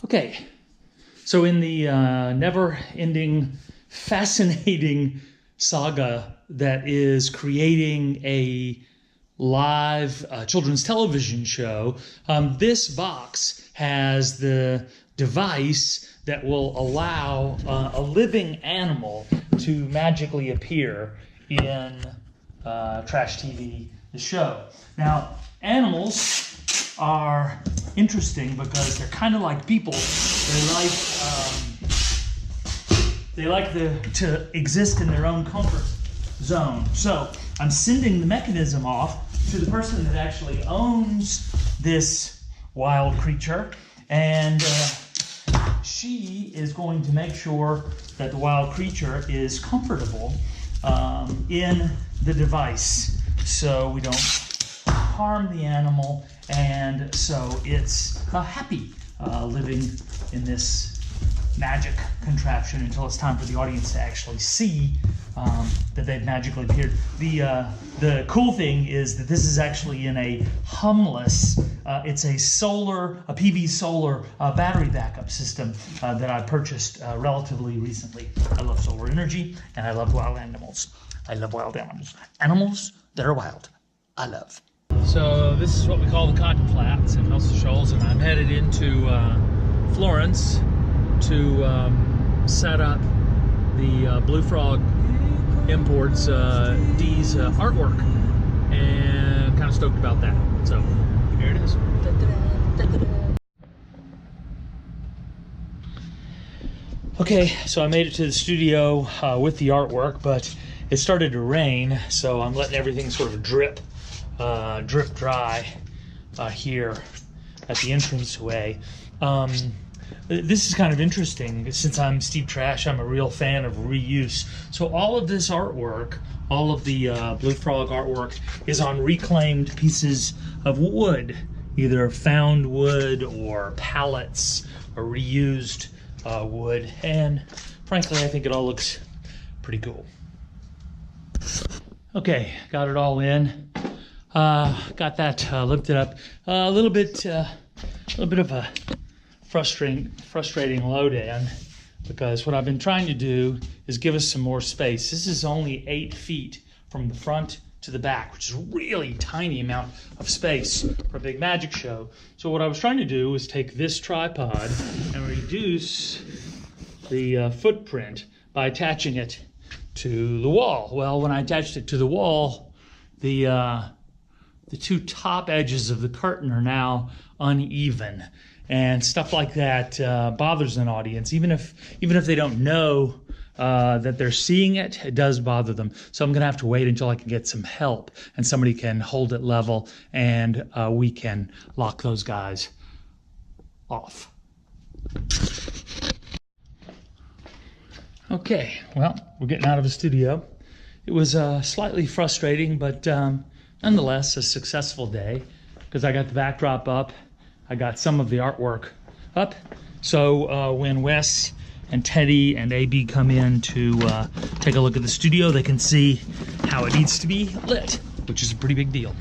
Okay, so in the never-ending, fascinating saga that is creating a live children's television show, this box has the device that will allow a living animal to magically appear in Trash TV, the show. Now, animals are interesting because they're kind of like people. They like to exist in their own comfort zone. So I'm sending the mechanism off to the person that actually owns this wild creature, and she is going to make sure that the wild creature is comfortable in the device, so we don't harm the animal, and so it's happy living in this magic contraption until it's time for the audience to actually see that they've magically appeared. The cool thing is that this is actually in a humless, it's a PV solar battery backup system that I purchased relatively recently. I love solar energy, and I love wild animals. I love wild animals. Animals that are wild, I love. So this is what we call the Cotton Flats in Muscle Shoals, and I'm headed into Florence to set up the Blue Frog Imports Dee's artwork, and kind of stoked about that. So here it is. Okay, so I made it to the studio with the artwork, but it started to rain, so I'm letting everything sort of drip dry here at the entranceway. This is kind of interesting. Since I'm Steve Trash, I'm a real fan of reuse. So all of this artwork, all of the Blue Frog artwork, is on reclaimed pieces of wood, either found wood or pallets or reused wood. And frankly, I think it all looks pretty cool. Okay, got it all in. Got that lifted up. A little bit of a frustrating load in, because what I've been trying to do is give us some more space. This is only 8 feet from the front to the back, which is a really tiny amount of space for a big magic show. So what I was trying to do was take this tripod and reduce the footprint by attaching it to the wall. Well, when I attached it to the wall, the two top edges of the curtain are now uneven, and stuff like that bothers an audience. Even if they don't know that they're seeing it, it does bother them. So I'm gonna have to wait until I can get some help and somebody can hold it level, and we can lock those guys off. Okay, well, we're getting out of the studio. It was slightly frustrating, but nonetheless a successful day, because I got the backdrop up, I got some of the artwork up. So when Wes and Teddy and AB come in to take a look at the studio, they can see how it needs to be lit, which is a pretty big deal.